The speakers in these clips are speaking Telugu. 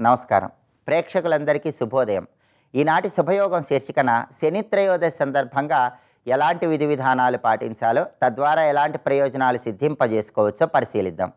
నమస్కారం. ప్రేక్షకులందరికీ శుభోదయం. ఈనాటి శుభయోగం శీర్షికన శని త్రయోదశి సందర్భంగా ఎలాంటి విధి విధానాలు పాటించాలో, తద్వారా ఎలాంటి ప్రయోజనాలు సిద్ధింపజేసుకోవచ్చో పరిశీలిద్దాం.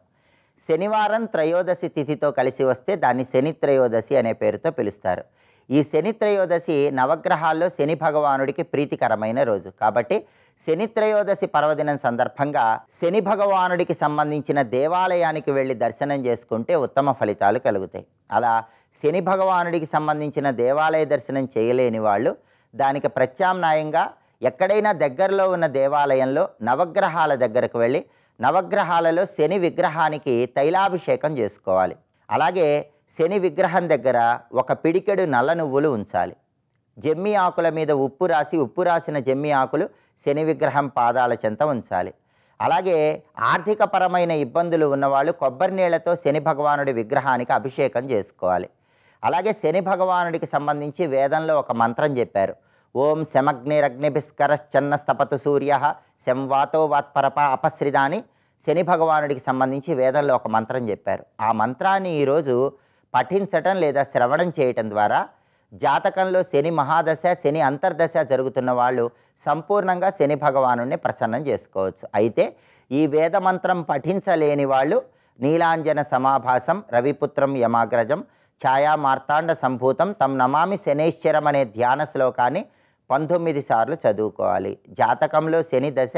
శనివారం త్రయోదశి తిథితో కలిసి వస్తే దాన్ని శని త్రయోదశి అనే పేరుతో పిలుస్తారు. ఈ శని త్రయోదశి నవగ్రహాల్లో శని భగవానుడికి ప్రీతికరమైన రోజు కాబట్టి శని త్రయోదశి పర్వదినం సందర్భంగా శని భగవానుడికి సంబంధించిన దేవాలయానికి వెళ్ళి దర్శనం చేసుకుంటే ఉత్తమ ఫలితాలు కలుగుతాయి. అలా శని భగవానుడికి సంబంధించిన దేవాలయ దర్శనం చేయలేని వాళ్ళు దానికి ప్రత్యామ్నాయంగా ఎక్కడైనా దగ్గరలో ఉన్న దేవాలయంలో నవగ్రహాల దగ్గరకు వెళ్ళి నవగ్రహాలలో శని విగ్రహానికి తైలాభిషేకం చేసుకోవాలి. అలాగే శని విగ్రహం దగ్గర ఒక పిడికెడు నల్ల నువ్వులు ఉంచాలి. జమ్మి ఆకుల మీద ఉప్పు రాసిన జమ్మి ఆకులు శని విగ్రహం పాదాల చెంత ఉంచాలి. అలాగే ఆర్థికపరమైన ఇబ్బందులు ఉన్నవాళ్ళు కొబ్బరి నీళ్లతో శని భగవానుడి విగ్రహానికి అభిషేకం చేసుకోవాలి. అలాగే శని భగవానుడికి సంబంధించి వేదంలో ఒక మంత్రం చెప్పారు. ఓం శమగ్నిరగ్నిభిస్కరశ్చన్న స్తపతు సూర్య శంవాతో వాత్పరప అపశ్రిదాని శని భగవానుడికి సంబంధించి వేదంలో ఒక మంత్రం చెప్పారు. ఆ మంత్రాన్ని ఈరోజు పఠించటం లేదా శ్రవణం చేయటం ద్వారా జాతకంలో శని మహాదశ శని అంతర్దశ జరుగుతున్న వాళ్ళు సంపూర్ణంగా శని భగవానుడిని ప్రసన్నం చేసుకోవచ్చు. అయితే ఈ వేదమంత్రం పఠించలేని వాళ్ళు నీలాంజన సమాభాసం రవిపుత్రం యమాగ్రజం ఛాయా మార్తాండ సంభూతం తం నమామి శనైశ్చరం అనే ధ్యాన శ్లోకాన్ని 19 సార్లు చదువుకోవాలి. జాతకంలో శని దశ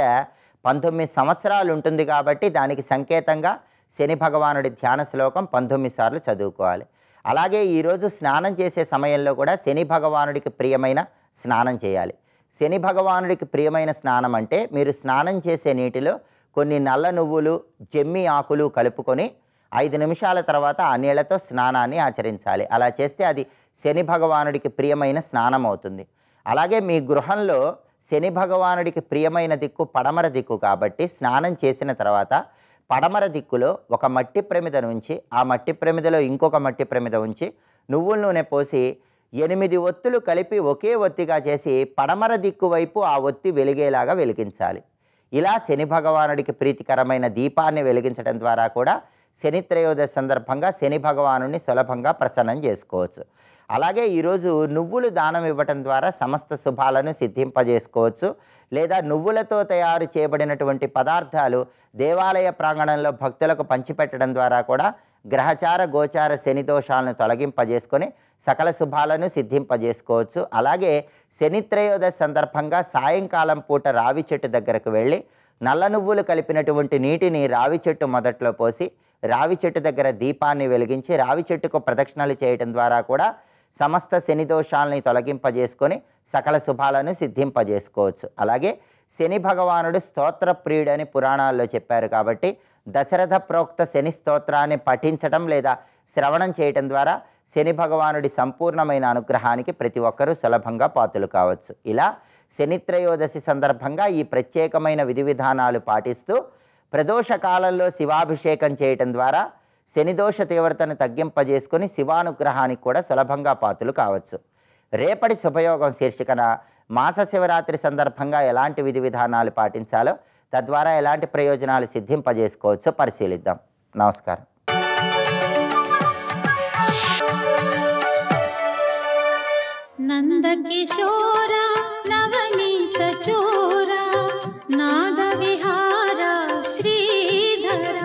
19 సంవత్సరాలు ఉంటుంది కాబట్టి దానికి సంకేతంగా శని భగవానుడి ధ్యాన శ్లోకం 19 సార్లు చదువుకోవాలి. అలాగే ఈరోజు స్నానం చేసే సమయంలో కూడా శని భగవానుడికి ప్రియమైన స్నానం చేయాలి. శని భగవానుడికి ప్రియమైన స్నానం అంటే మీరు స్నానం చేసే నీటిలో కొన్ని నల్ల నువ్వులు జమ్మి ఆకులు కలుపుకొని 5 నిమిషాల తర్వాత ఆ నీళ్లతో స్నానాన్ని ఆచరించాలి. అలా చేస్తే అది శని భగవానుడికి ప్రియమైన స్నానం అవుతుంది. అలాగే మీ గృహంలో శని భగవానుడికి ప్రియమైన దిక్కు పడమర దిక్కు కాబట్టి స్నానం చేసిన తర్వాత పడమర దిక్కులో ఒక మట్టి ప్రమిద ఉంచి ఆ మట్టి ప్రమిదలో ఇంకొక మట్టి ప్రమిద ఉంచి నువ్వుల నూనె పోసి 8 ఒత్తులు కలిపి ఒకే ఒత్తిగా చేసి పడమర దిక్కు వైపు ఆ ఒత్తి వెలిగేలాగా వెలిగించాలి. ఇలా శని భగవానుడికి ప్రీతికరమైన దీపాన్ని వెలిగించడం ద్వారా కూడా శని త్రయోదశి సందర్భంగా శని భగవానుడిని సులభంగా ప్రసన్నం చేసుకోవచ్చు. అలాగే ఈరోజు నువ్వులు దానం ఇవ్వటం ద్వారా సమస్త శుభాలను సిద్ధింపజేసుకోవచ్చు. లేదా నువ్వులతో తయారు చేయబడినటువంటి పదార్థాలు దేవాలయ ప్రాంగణంలో భక్తులకు పంచిపెట్టడం ద్వారా కూడా గ్రహచార గోచార శని దోషాలను తొలగింపజేసుకొని సకల శుభాలను సిద్ధింపజేసుకోవచ్చు. అలాగే శని త్రయోదశి సందర్భంగా సాయంకాలం పూట రావి చెట్టు దగ్గరకు వెళ్ళి నల్ల నువ్వులు కలిపినటువంటి నీటిని రావి చెట్టు మొదట్లో పోసి రావి చెట్టు దగ్గర దీపాన్ని వెలిగించి రావి చెట్టుకు ప్రదక్షిణలు చేయటం ద్వారా కూడా సమస్త శని దోషాలని తొలగింపజేసుకొని సకల శుభాలను సిద్ధింపజేసుకోవచ్చు. అలాగే శని భగవానుడు స్తోత్ర ప్రియుడని పురాణాల్లో చెప్పారు కాబట్టి దశరథ ప్రోక్త శని స్తోత్రాన్ని పఠించటం లేదా శ్రవణం చేయటం ద్వారా శని భగవానుడి సంపూర్ణమైన అనుగ్రహానికి ప్రతి ఒక్కరూ సులభంగా పాత్రులు కావచ్చు. ఇలా శని త్రయోదశి సందర్భంగా ఈ ప్రత్యేకమైన విధి విధానాలు పాటిస్తూ ప్రదోష కాలంలో శివాభిషేకం చేయటం ద్వారా శనిదోష తీవ్రతను తగ్గింపజేసుకొని శివానుగ్రహానికి కూడా సులభంగా పాత్రులు కావచ్చు. రేపటి శుభయోగం శీర్షికన మాస శివరాత్రి సందర్భంగా ఎలాంటి విధి విధానాలు పాటించాలో, తద్వారా ఎలాంటి ప్రయోజనాలు సిద్ధింపజేసుకోవచ్చో పరిశీలిద్దాం. నమస్కారం. నందకిశోర నవనీత చోర నాద విహార శ్రీధర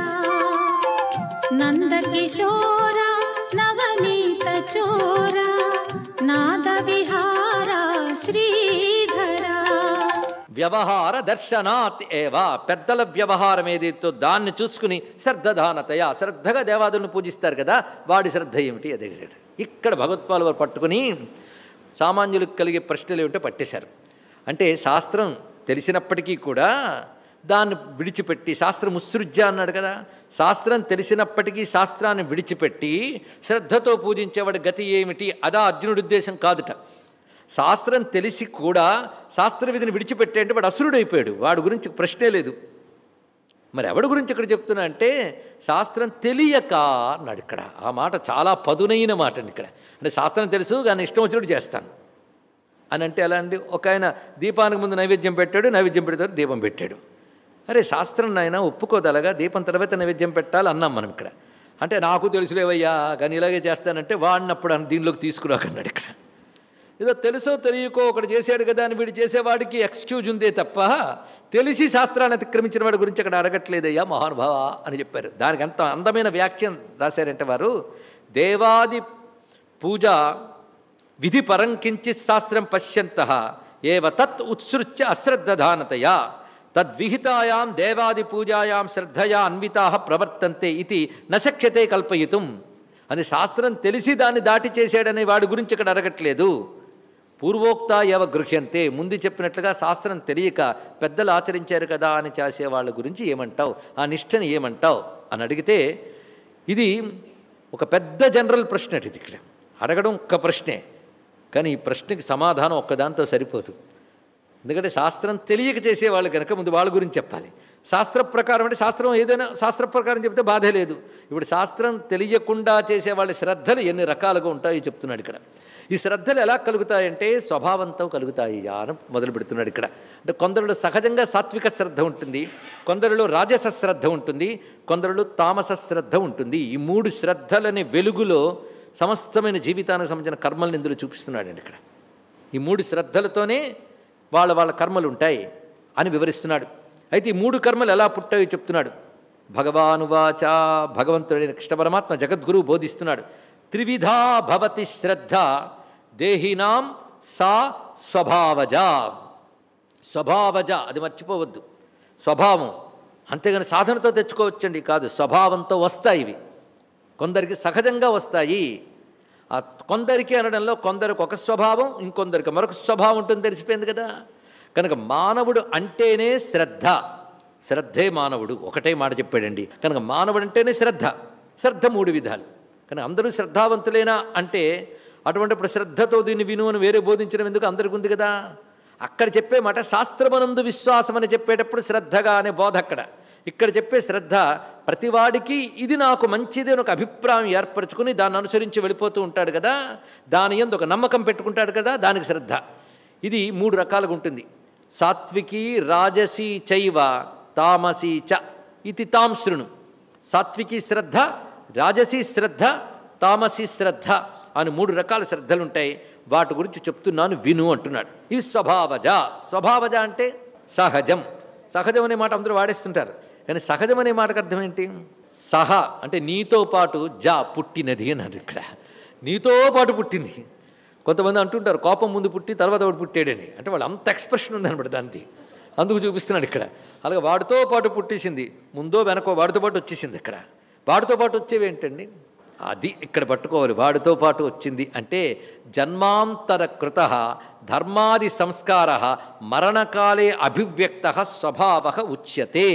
నందకిశోర నవనీత చోర నాద విహార శ్రీధర. వ్యవహార దర్శనాత్ ఏవా, పెద్దల వ్యవహారం ఏదైతే దాన్ని చూసుకుని శ్రద్ధదానతయ శ్రద్ధగా దేవాదులను పూజిస్తారు కదా, వాడి శ్రద్ధ ఏమిటి అదే. ఇక్కడ భగవత్పాలు వారు పట్టుకుని సామాన్యులకు కలిగే ప్రశ్నలు ఏమిటో పట్టేశారు. అంటే శాస్త్రం తెలిసినప్పటికీ కూడా దాన్ని విడిచిపెట్టి, శాస్త్రం ఉత్సృజ్య అన్నాడు కదా, శాస్త్రం తెలిసినప్పటికీ శాస్త్రాన్ని విడిచిపెట్టి శ్రద్ధతో పూజించేవాడి గతి ఏమిటి, అదా అర్జునుడి ఉద్దేశం కాదుట. శాస్త్రం తెలిసి కూడా శాస్త్ర విధిని విడిచిపెట్టే అంటే వాడు అసురుడైపోయాడు, వాడి గురించి ప్రశ్నే లేదు. మరి ఎవడి గురించి ఇక్కడ చెప్తున్నా అంటే శాస్త్రం తెలియక అన్నాడు ఇక్కడ. ఆ మాట చాలా పదునైన మాట అండి ఇక్కడ. అంటే శాస్త్రం తెలుసు కానీ ఇష్టం వచ్చినట్టు చేస్తాను అని అంటే ఎలా అండి? ఒక ఆయన దీపానికి ముందు నైవేద్యం పెట్టాడు, నైవేద్యం పెడతాడు, దీపం పెట్టాడు. అరే శాస్త్రం నాయన ఒప్పుకోదలగా, దీపం తర్వాత నైవేద్యం పెట్టాలి అన్నాం మనం ఇక్కడ. అంటే నాకు తెలుసులేవయ్యా కానీ ఇలాగే చేస్తానంటే వాడినప్పుడు దీనిలోకి తీసుకురాకన్నాడు. ఇక్కడ ఏదో తెలుసో తెలియకో ఒకటి చేశాడు కదా అని వీడు చేసేవాడికి ఎక్స్క్యూజ్ ఉందే తప్ప తెలిసి శాస్త్రాన్ని అతిక్రమించిన వాడి గురించి అక్కడ అడగట్లేదయ్యా మహానుభావ అని చెప్పారు. దానికి ఎంత అందమైన వ్యాఖ్యం రాశారంటే వారు, దేవాది పూజ విధి పరం కించిత్ శాస్త్రం పశ్యంతః ఏవ తత్ ఉత్సృత్య అశ్రద్ధధానతయా తద్విహితాయాం దేవాది పూజాయాం శ్రద్ధయా అన్వితాః ప్రవర్తంతే ఇది నశక్యతే కల్పయితుం. అది శాస్త్రం తెలిసి దాన్ని దాటి చేశాడనే వాడి గురించి ఇక్కడ అడగట్లేదు. పూర్వోక్త ఏవ గృహ్యంతే, ముందు చెప్పినట్లుగా శాస్త్రం తెలియక పెద్దలు ఆచరించారు కదా అని చేసే వాళ్ళ గురించి ఏమంటావు, ఆ నిష్టని ఏమంటావు అని అడిగితే, ఇది ఒక పెద్ద జనరల్ ప్రశ్న. ఇది ఇక్కడ అడగడం ఒక్క ప్రశ్నే, కానీ ఈ ప్రశ్నకి సమాధానం ఒక్కదాంతో సరిపోదు. ఎందుకంటే శాస్త్రం తెలియక చేసేవాళ్ళు కనుక ముందు వాళ్ళ గురించి చెప్పాలి. శాస్త్ర ప్రకారం అంటే శాస్త్రం ఏదైనా శాస్త్ర ప్రకారం చెప్తే బాధే లేదు. ఇప్పుడు శాస్త్రం తెలియకుండా చేసేవాళ్ళ శ్రద్ధలు ఎన్ని రకాలుగా ఉంటాయో చెప్తున్నాడు ఇక్కడ. ఈ శ్రద్ధలు ఎలా కలుగుతాయంటే స్వభావంతో కలుగుతాయి అని మొదలు పెడుతున్నాడు ఇక్కడ. అంటే కొందరిలో సహజంగా సాత్విక శ్రద్ధ ఉంటుంది, కొందరిలో రాజస శ్రద్ధ ఉంటుంది, కొందరిలో తామస శ్రద్ధ ఉంటుంది. ఈ మూడు శ్రద్ధలని వెలుగులో సమస్తమైన జీవితానికి సంబంధించిన కర్మల్ని ఇందులో చూపిస్తున్నాడండి ఇక్కడ. ఈ మూడు శ్రద్ధలతోనే వాళ్ళ వాళ్ళ కర్మలు ఉంటాయి అని వివరిస్తున్నాడు. అయితే ఈ మూడు కర్మలు ఎలా పుట్టాయో చెప్తున్నాడు. భగవానువాచ, భగవంతుడైన కృష్ణ పరమాత్మ జగద్గురువు బోధిస్తున్నాడు. త్రివిధా భవతి శ్రద్ధ దేహినాం సా స్వభావజ. స్వభావజ అది మర్చిపోవద్దు, స్వభావం. అంతేగాని సాధనతో తెచ్చుకోవచ్చండి కాదు, స్వభావంతో వస్తాయి ఇవి. కొందరికి సహజంగా వస్తాయి. ఆ కొందరికి అనడంలో కొందరికి ఒక స్వభావం, ఇంకొందరికి మరొక స్వభావం ఉంటుంది, తెలిసిపోయింది కదా. కనుక మానవుడు అంటేనే శ్రద్ధ, శ్రద్ధే మానవుడు, ఒకటే మాట చెప్పాడండి. కనుక మానవుడు అంటేనే శ్రద్ధ. శ్రద్ధ మూడు విధాలు. కానీ అందరూ శ్రద్ధావంతులేనా అంటే అటువంటిప్పుడు శ్రద్ధతో దీన్ని విను అని వేరే బోధించడం ఎందుకు, అందరికీ ఉంది కదా. అక్కడ చెప్పే మాట శాస్త్రమనందు విశ్వాసం అని చెప్పేటప్పుడు శ్రద్ధగా అనే బోధ అక్కడ. ఇక్కడ చెప్పే శ్రద్ధ ప్రతివాడికి ఇది నాకు మంచిది అని ఒక అభిప్రాయం ఏర్పరచుకుని దాన్ని అనుసరించి వెళ్ళిపోతూ ఉంటాడు కదా, దాని యందు ఒక నమ్మకం పెట్టుకుంటాడు కదా, దానికి శ్రద్ధ. ఇది మూడు రకాలుగా ఉంటుంది. సాత్వికి రాజసి చైవ తామసి చ ఇది తాం శృణు. సాత్వికి శ్రద్ధ, రాజసి శ్రద్ధ, తామసి శ్రద్ధ అని మూడు రకాల శ్రద్ధలు ఉంటాయి. వాటి గురించి చెప్తున్నాను విను అంటున్నాడు. ఇది స్వభావజ. స్వభావజ అంటే సహజం. సహజం అనే మాట అందరూ వాడేస్తుంటారు, కానీ సహజం అనే మాటకు అర్థం ఏంటి? సహ అంటే నీతో పాటు, జ పుట్టినది అన్నాడు ఇక్కడ. నీతో పాటు పుట్టింది. కొంతమంది అంటుంటారు కోపం ముందు పుట్టి తర్వాత వాడు పుట్టాడని, అంటే వాళ్ళు అంత ఎక్స్ప్రెషన్ ఉందనమాట దానికి, అందుకు చూపిస్తున్నాడు ఇక్కడ. అలాగే వాడితో పాటు పుట్టేసింది, ముందో వెనకో వాడితో పాటు వచ్చేసింది. ఇక్కడ వాడితో పాటు వచ్చేవి ఏంటండి, అది ఇక్కడ పట్టుకోవాలి. వాడితో పాటు వచ్చింది అంటే జన్మాంతర కృత ధర్మాది సంస్కార మరణకాలే అభివ్యక్త స్వభావ ఉచ్యతే.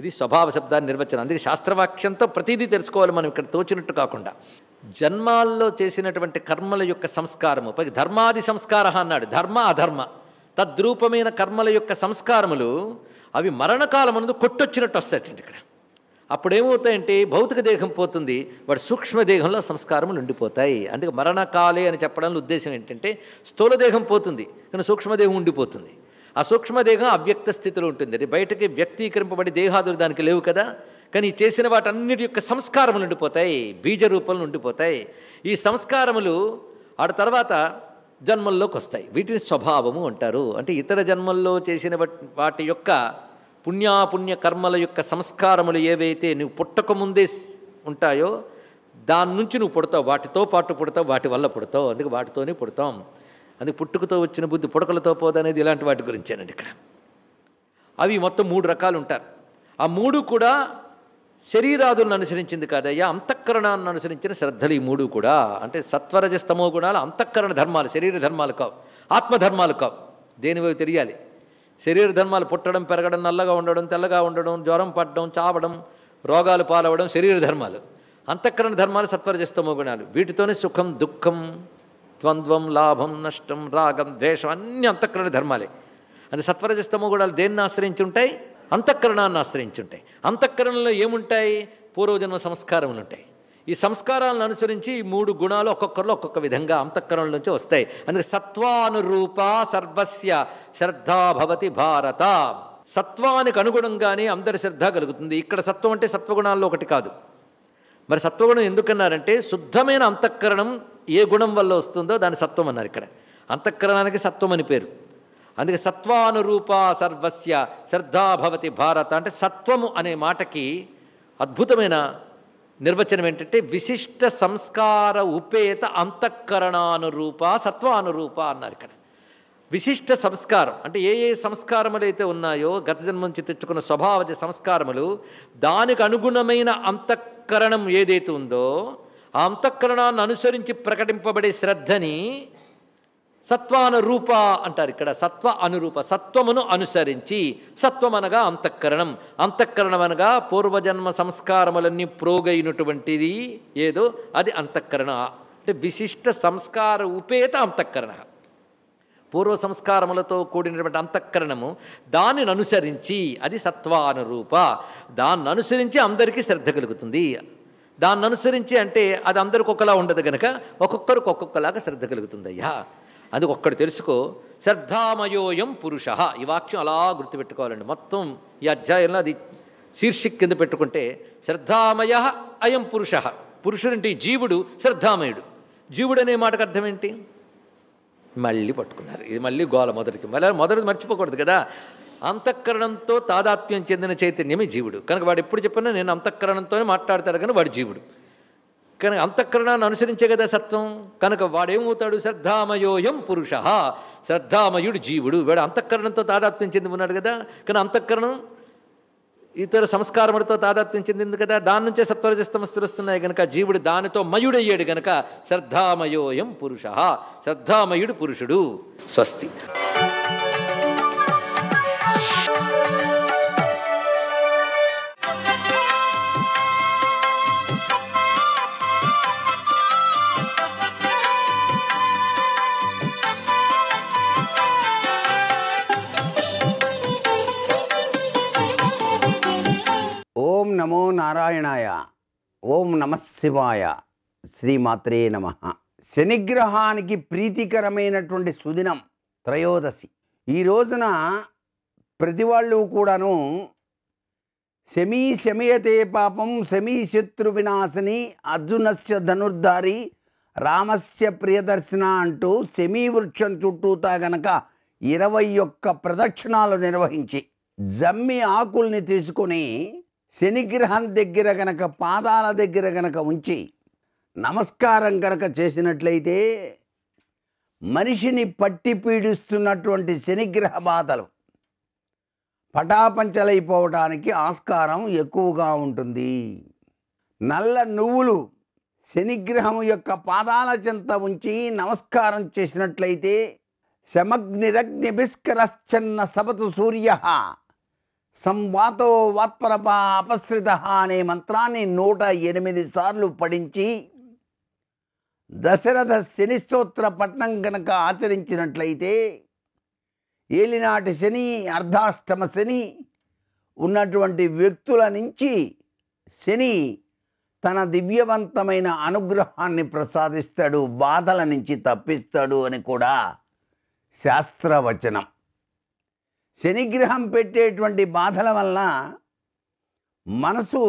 ఇది స్వభావ శబ్దాన్ని నిర్వచనం. అందుకే శాస్త్రవాక్యంతో ప్రతిదీ తెలుసుకోవాలి మనం, ఇక్కడ తోచినట్టు కాకుండా. జన్మాల్లో చేసినటువంటి కర్మల యొక్క సంస్కారము, పై ధర్మాది సంస్కార అన్నాడు. ధర్మ అధర్మ తద్రూపమైన కర్మల యొక్క సంస్కారములు అవి మరణకాలమునందు కొట్టొచ్చినట్టు వస్తాయండి ఇక్కడ. అప్పుడేమవుతాయంటే భౌతిక దేహం పోతుంది, వాడు సూక్ష్మదేహంలో సంస్కారములు ఉండిపోతాయి. అందుకే మరణకాలే అని చెప్పడంలో ఉద్దేశం ఏంటంటే స్థూలదేహం పోతుంది కానీ సూక్ష్మదేహం ఉండిపోతుంది. ఆ సూక్ష్మదేహం అవ్యక్త స్థితిలో ఉంటుంది, అది బయటకి వ్యక్తీకరింపబడి దేహాదులు దానికి లేవు కదా. కానీ చేసిన వాటన్నిటి యొక్క సంస్కారములు ఉండిపోతాయి, బీజ రూపంలో ఉండిపోతాయి. ఈ సంస్కారములు ఆ తర్వాత జన్మల్లోకి వస్తాయి, వీటిని స్వభావము అంటారు. అంటే ఇతర జన్మల్లో చేసిన వాటి యొక్క పుణ్యాపుణ్య కర్మల యొక్క సంస్కారములు ఏవైతే నువ్వు పుట్టకముందే ఉంటాయో దాని నుంచి నువ్వు పుడతావు, వాటితో పాటు పుడతావు, వాటి వల్ల పుడతావు. అందుకే వాటితోనే పుడతాం. అందుకే పుట్టుకతో వచ్చిన బుద్ధి పుడకలతో పోదనేది ఇలాంటి వాటి గురించేనండి ఇక్కడ. అవి మొత్తం మూడు రకాలు ఉంటారు. ఆ మూడు కూడా శరీరాదులను అనుసరించింది కాదయ్యా, అంతఃకరణాన్ని అనుసరించిన శ్రద్ధలు ఈ మూడు కూడా. అంటే సత్వరజస్తమో గుణాలు అంతఃకరణ ధర్మాలు, శరీర ధర్మాలు కావు, ఆత్మధర్మాలు కావు. దేనివో తెలియాలి. శరీర ధర్మాలు పుట్టడం, పెరగడం, నల్లగా ఉండడం, తెల్లగా ఉండడం, జ్వరం పడడం, చావడం, రోగాలు పాలవడం శరీర ధర్మాలు. అంతఃకరణ ధర్మాలు సత్వరజస్తమో గుణాలు. వీటితోనే సుఖం, దుఃఖం, ద్వంద్వం, లాభం, నష్టం, రాగం, ద్వేషం అన్నీ అంతఃకరణ ధర్మాలే. అది సత్వరజస్తమో గుణాలు దేన్ని ఆశ్రయించి ఉంటాయి? అంతఃకరణాన్ని ఆశ్రయించి ఉంటాయి. అంతఃకరణలో ఏముంటాయి? పూర్వజన్మ సంస్కారములు ఉంటాయి. ఈ సంస్కారాలను అనుసరించి ఈ మూడు గుణాలు ఒక్కొక్కరిలో ఒక్కొక్క విధంగా అంతఃకరణల నుంచి వస్తాయి. అందుకే సత్వానురూప సర్వస్య శ్రద్ధా భవతి భారత. సత్వానికి అనుగుణంగానే అందరి శ్రద్ధ కలుగుతుంది. ఇక్కడ సత్వం అంటే సత్వగుణాల్లో ఒకటి కాదు, మరి సత్వగుణం ఎందుకన్నారంటే శుద్ధమైన అంతఃకరణం ఏ గుణం వల్ల వస్తుందో దాని సత్వం అన్నారు. ఇక్కడ అంతఃకరణానికి సత్వం అని పేరు. అందుకే సత్వానురూప సర్వస్య శ్రద్ధా భవతి భారత అంటే సత్వము అనే మాటకి అద్భుతమైన నిర్వచనం ఏంటంటే విశిష్ట సంస్కార ఉపేత అంతఃకరణానురూప సత్వానురూప అన్నారు. ఇక్కడ విశిష్ట సంస్కారం అంటే ఏ ఏ సంస్కారములు అయితే ఉన్నాయో గత జన్మ నుంచి తెచ్చుకున్న స్వభావజ సంస్కారములు దానికి అనుగుణమైన అంతఃకరణం ఏదైతే ఉందో ఆ అంతఃకరణాన్ని అనుసరించి ప్రకటింపబడే శ్రద్ధని సత్వానురూప అంటారు. ఇక్కడ సత్వ అనురూప సత్వమును అనుసరించి సత్వం అనగా అంతఃకరణం, అంతఃకరణం అనగా పూర్వజన్మ సంస్కారములన్నీ ప్రోగైనటువంటిది ఏదో అది అంతఃకరణ. అంటే విశిష్ట సంస్కార ఉపేత అంతఃకరణ, పూర్వ సంస్కారములతో కూడినటువంటి అంతఃకరణము దానిని అనుసరించి అది సత్వానురూప. దాన్ని అనుసరించి అందరికీ శ్రద్ధ కలుగుతుంది. దాన్ని అనుసరించి అంటే అది అందరికి ఒకలా ఉండదు కనుక ఒక్కొక్కరికి ఒక్కొక్కలాగా శ్రద్ధ కలుగుతుంది. అయ్యా అందుకు ఒక్కడు తెలుసుకో, శ్రద్ధామయోయం పురుష. ఈ వాక్యం అలా గుర్తుపెట్టుకోవాలండి. మొత్తం ఈ అధ్యాయంలో అది శీర్షిక కింద పెట్టుకుంటే శ్రద్ధామయ అయం పురుష. పురుషుడంటే జీవుడు శ్రద్ధామయుడు. జీవుడు అనే మాటకు అర్థం ఏంటి? మళ్ళీ పట్టుకున్నారు. ఇది మళ్ళీ గోల మొదటిది మర్చిపోకూడదు కదా. అంతఃకరణంతో తాదాత్మ్యం చెందిన చైతన్యమే జీవుడు కనుక వాడు ఎప్పుడు చెప్పినా నేను అంతఃకరణంతోనే మాట్లాడతాడు కానీ వాడు జీవుడు కనుక అంతఃకరణాన్ని అనుసరించే కదా సత్వం. కనుక వాడేమవుతాడు? శ్రద్ధామయోయం పురుష. శ్రద్ధామయుడు జీవుడు. వాడు అంతఃకరణంతో తాదాత్మ్యం చెంది ఉన్నాడు కదా. కానీ అంతఃకరణం ఇతర సంస్కారములతో తాదాత్మ్యం చెందింది కదా. దాని నుంచే సత్వరజస్తమస్సులు వస్తున్నాయి కనుక జీవుడు దానితో మయుడయ్యాడు కనుక శ్రద్ధామయోయం పురుష. శ్రద్ధామయుడు పురుషుడు. స్వస్తి. ఓం నమో నారాయణాయ. ఓం నమః శివాయ. శ్రీమాత్రే నమః. శనిగ్రహానికి ప్రీతికరమైనటువంటి సుదినం త్రయోదశి. ఈ రోజున ప్రతి వాళ్ళు కూడాను శమీ శమయతే పాపం శమీ శత్రు వినాశిని అర్జునస్య ధనుర్ధారి రామస్య ప్రియదర్శన అంటూ శమీ వృక్షం చుట్టూతా గనక 21 ప్రదక్షిణాలు నిర్వహించి జమ్మి ఆకుల్ని తీసుకొని శనిగ్రహం దగ్గర గనక పాదాల దగ్గర గనక ఉంచి నమస్కారం గనక చేసినట్లయితే మనిషిని పట్టి పీడిస్తున్నటువంటి శనిగ్రహ బాధలు పటాపంచలైపోవడానికి ఆస్కారం ఎక్కువగా ఉంటుంది. నల్ల నువ్వులు శనిగ్రహం యొక్క పాదాల చెంత ఉంచి నమస్కారం చేసినట్లయితే శమగ్నిరగ్నిభిస్కరశ్చన్న సబతు సూర్య సంవాతో వాత్పరప అపశ్రిత అనే మంత్రాన్ని 108 సార్లు పఠించి దశరథ శని స్తోత్ర పఠనం గనక ఆచరించినట్లయితే ఏలినాటి శని అర్ధాష్టమ శని ఉన్నటువంటి వ్యక్తుల నుంచి శని తన దివ్యవంతమైన అనుగ్రహాన్ని ప్రసాదిస్తాడు, బాధల నుంచి తప్పిస్తాడు అని కూడా శాస్త్రవచనం. శనిగ్రహం పెట్టేటువంటి బాధల వలన మనసు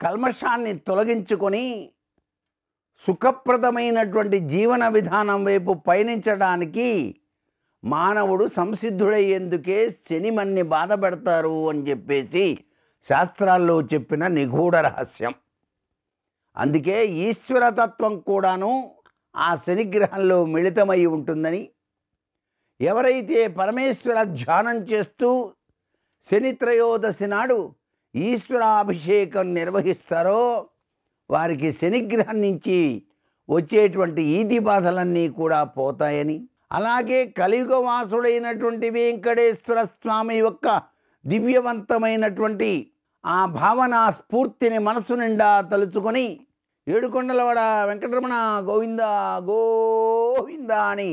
కల్మషాన్ని తొలగించుకొని సుఖప్రదమైనటువంటి జీవన విధానం వైపు పయనించడానికి మానవుడు సంసిద్ధుడయ్యేందుకే శని మన్ని బాధ పెడతారు అని చెప్పేసి శాస్త్రాల్లో చెప్పిన నిగూఢ రహస్యం. అందుకే ఈశ్వరతత్వం కూడాను ఆ శనిగ్రహంలో మిళితమై ఉంటుందని ఎవరైతే పరమేశ్వర ధ్యానం చేస్తూ శని త్రయోదశి నాడు ఈశ్వరాభిషేకం నిర్వహిస్తారో వారికి శనిగ్రహం నుంచి వచ్చేటువంటి ఈది బాధలన్నీ కూడా పోతాయని, అలాగే కలియుగవాసుడైనటువంటి వెంకటేశ్వర స్వామి యొక్క దివ్యవంతమైనటువంటి ఆ భావన స్ఫూర్తిని మనసు నిండా తలుచుకొని ఏడుకొండలవాడ వెంకటరమణ గోవింద గోవింద అని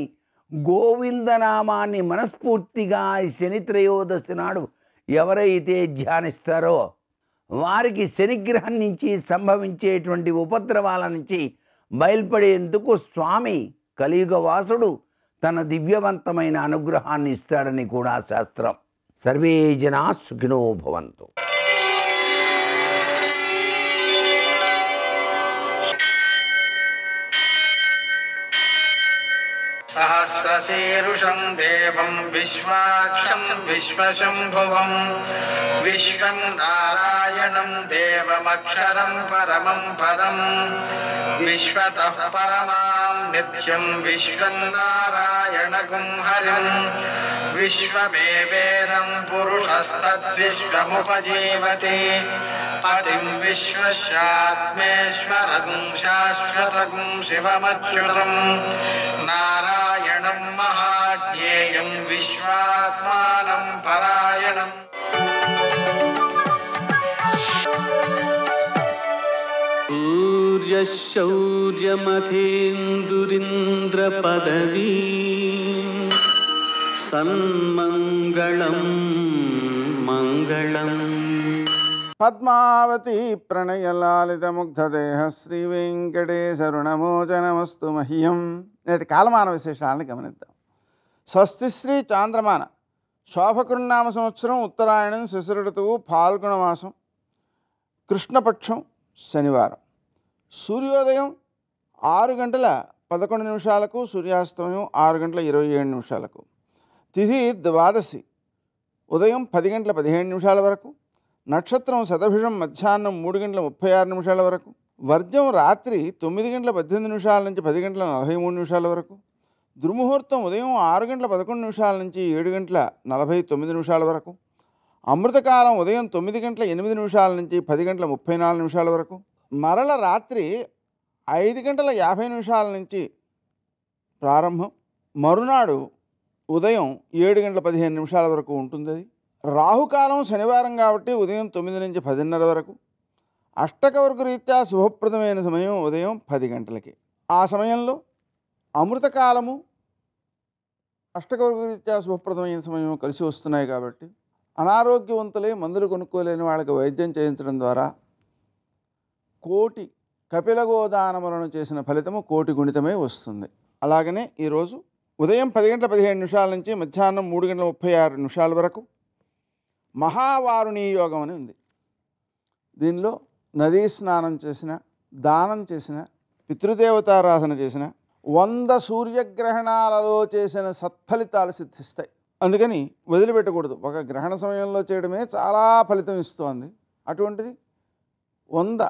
గోవిందనామాన్ని మనస్ఫూర్తిగా శని త్రయోదశి నాడు ఎవరైతే ధ్యానిస్తారో వారికి శనిగ్రహం నుంచి సంభవించేటువంటి ఉపద్రవాల నుంచి బయల్పడేందుకు స్వామి కలియుగవాసుడు తన దివ్యవంతమైన అనుగ్రహాన్ని ఇస్తాడని కూడా శాస్త్రం. సర్వే జనా సుఖినో భవంతు. सहस्रशीर्षं देवं विश्वाक्षं विश्वशम्भुवं विश्वं नारायणं देवमक्षरं परमं पदं विश्वतः परमां नित्यं विश्वं नारायणगुं हरिं विश्वमेवेदं पुरुषस्तद्विश्वमुपजीवति पतिं विश्वस्यात्मेश्वरगुं शाश्वतगुं शिवमच्युतं नारायणं महाज्ञेयं विश्वात्मानं परायणम् सूर्यशौर्यमथेन्दुरिन्द्रपदवी सन्मङ्गलं मङ्गलम् పద్మావతి ప్రణయలాలితముగ్ధదేహ శ్రీ వెంకటేశరుణమోచనమస్తు మహ్యం. నేటి కాలమాన విశేషాలను గమనిద్దాం. స్వస్తి శ్రీ చాంద్రమాన శోభకృన్నామ సంవత్సరం ఉత్తరాయణం శిశిర ఋతువు ఫాల్గుణ మాసం కృష్ణపక్షం శనివారం. సూర్యోదయం 6:11 సూర్యాస్తమయం 6:27 తిథి ద్వాదశి ఉదయం 10:15 వరకు. నక్షత్రం శతభిషం మధ్యాహ్నం 3:36 వరకు. వర్జం రాత్రి 9:18 నుంచి 10:43 వరకు. దుర్ముహూర్తం ఉదయం 6:11 నుంచి 7:49 వరకు. అమృతకాలం ఉదయం 9:08 నుంచి 10:34 వరకు. మరల రాత్రి 5:50 నుంచి ప్రారంభం. మరునాడు ఉదయం 7:15 వరకు ఉంటుంది. అది రాహుకాలం శనివారం కాబట్టి ఉదయం 9 నుంచి 10:30 వరకు. అష్టకవర్గ రీత్యా శుభప్రదమైన సమయం ఉదయం 10 గంటలకి. ఆ సమయంలో అమృతకాలము అష్టకవర్గ రీత్యా శుభప్రదమైన సమయం కలిసి వస్తున్నాయి కాబట్టి అనారోగ్యవంతులే మందులు కొనుక్కోలేని వాళ్ళకి వైద్యం చేయించడం ద్వారా కోటి కపిలగోదానములను చేసిన ఫలితము కోటి గుణితమే వస్తుంది. అలాగనే ఈరోజు ఉదయం 10:15 నుంచి మధ్యాహ్నం 3:36 వరకు మహావారుణీ యోగం అని ఉంది. దీనిలో నదీ స్నానం చేసిన, దానం చేసిన, పితృదేవతారాధన చేసిన, 100 సూర్యగ్రహణాలలో చేసిన సత్ఫలితాలు సిద్ధిస్తాయి. అందుకని వదిలిపెట్టకూడదు. ఒక గ్రహణ సమయంలో చేయడమే చాలా ఫలితం ఇస్తోంది. అటువంటిది 100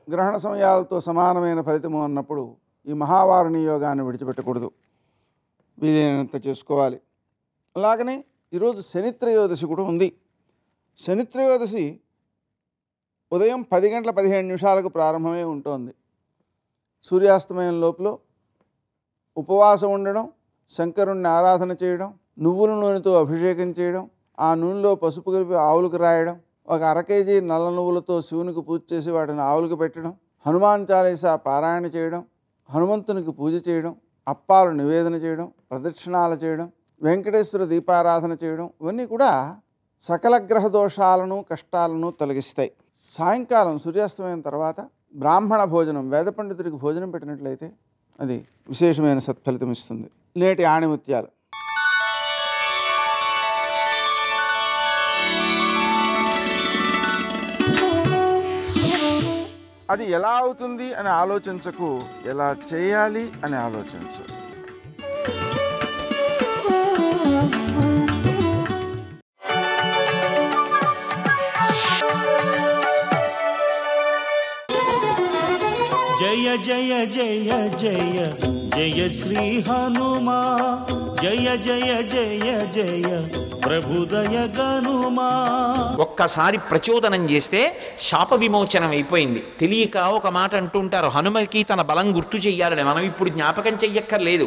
గ్రహణ సమయాలతో సమానమైన ఫలితము అన్నప్పుడు ఈ మహావారుణీ యోగాన్ని విడిచిపెట్టకూడదు. వీలైనంత చేసుకోవాలి. అలాగనే ఈరోజు శనిత్రయోదశి కూడా ఉంది. శనిత్రయోదశి ఉదయం 10:15 ప్రారంభమై ఉంటుంది. సూర్యాస్తమయం లోపల ఉపవాసం ఉండడం, శంకరుణ్ణి ఆరాధన చేయడం, నువ్వుల నూనెతో అభిషేకం చేయడం, ఆ నూనెలో పసుపు కలిపి ఆవులకు రాయడం, ఒక 1 కేజీ నల్ల నువ్వులతో శివునికి పూజ చేసి వాటిని ఆవులకు పెట్టడం, హనుమాన్ చాలీసా పారాయణ చేయడం, హనుమంతునికి పూజ చేయడం, అప్పాలు నివేదన చేయడం, ప్రదక్షిణాలు చేయడం, వెంకటేశ్వర దీపారాధన చేయడం, ఇవన్నీ కూడా సకల గ్రహ దోషాలను కష్టాలను తొలగిస్తాయి. సాయంకాలం సూర్యాస్తమయం తర్వాత బ్రాహ్మణ భోజనం, వేద పండితుడికి భోజనం పెట్టినట్లయితే అది విశేషమైన సత్ఫలితం ఇస్తుంది. నేటి ఆణిముత్యాలు. అది ఎలా అవుతుంది అని ఆలోచించకు, ఎలా చేయాలి అని ఆలోచించు. జయ జయ జయ జయ జయ శ్రీ హనుమా, జయ జయ జయ జయ ప్రభుదయ గనుమా. ఒక్కసారి ప్రచోదనం చేస్తే శాప విమోచనం అయిపోయింది. తెలియక ఒక మాట అంటుంటారు, హనుమకి తన బలం గుర్తు చెయ్యాలని. మనం ఇప్పుడు జ్ఞాపకం చెయ్యక్కర్లేదు.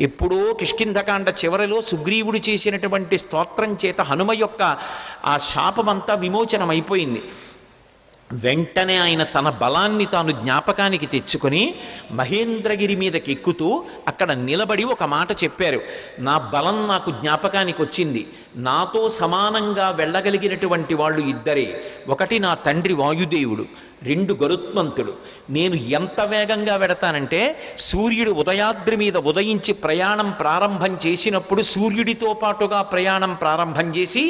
ఎప్పుడో కిష్కింధకాండ చివరిలో సుగ్రీవుడు చేసినటువంటి స్తోత్రం చేత హనుమ యొక్క ఆ శాపమంతా విమోచనం అయిపోయింది. వెంటనే ఆయన తన బలాన్ని తాను జ్ఞాపకానికి తెచ్చుకొని మహేంద్రగిరి మీదకి ఎక్కుతూ అక్కడ నిలబడి ఒక మాట చెప్పారు, నా బలం నాకు జ్ఞాపకానికి వచ్చింది, నాతో సమానంగా వెళ్ళగలిగినటువంటి వాళ్ళు ఇద్దరే. ఒకటి నా తండ్రి వాయుదేవుడు, రెండు గరుత్మంతుడు. నేను ఎంత వేగంగా వెడతానంటే సూర్యుడు ఉదయాద్రి మీద ఉదయించి ప్రయాణం ప్రారంభం చేసినప్పుడు సూర్యుడితో పాటుగా ప్రయాణం ప్రారంభం చేసి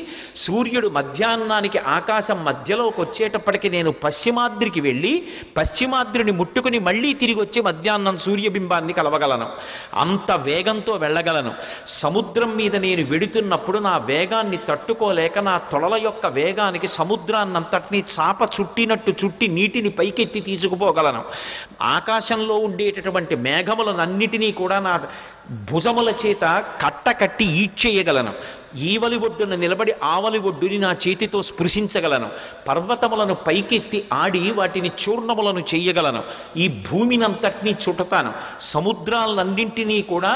సూర్యుడు మధ్యాహ్నానికి ఆకాశం మధ్యలోకి వచ్చేటప్పటికి నేను పశ్చిమాద్రికి వెళ్ళి పశ్చిమాద్రిని ముట్టుకుని మళ్ళీ తిరిగి వచ్చి మధ్యాహ్నం సూర్యబింబాన్ని కలవగలను. అంత వేగంతో వెళ్ళగలను. సముద్రం మీద నేను వెడుతున్నప్పుడు నా వేగాన్ని తట్టుకోలేక నా తొడల యొక్క వేగానికి సముద్రాన్నంతటినీ చాప చుట్టినట్టు చుట్టి నీటిని పైకెత్తి తీసుకుపోగలను. ఆకాశంలో ఉండేటటువంటి మేఘములనన్నిటినీ కూడా నా భుజముల చేత కట్టకట్టి ఈడ్చేయగలను. ఈవలి ఒడ్డున నిలబడి ఆవలి ఒడ్డుని నా చేతితో స్పృశించగలను. పర్వతములను పైకెత్తి ఆడి వాటిని చూర్ణములను చెయ్యగలను. ఈ భూమినంతటినీ చుట్టుతాను. సముద్రాలన్నింటినీ కూడా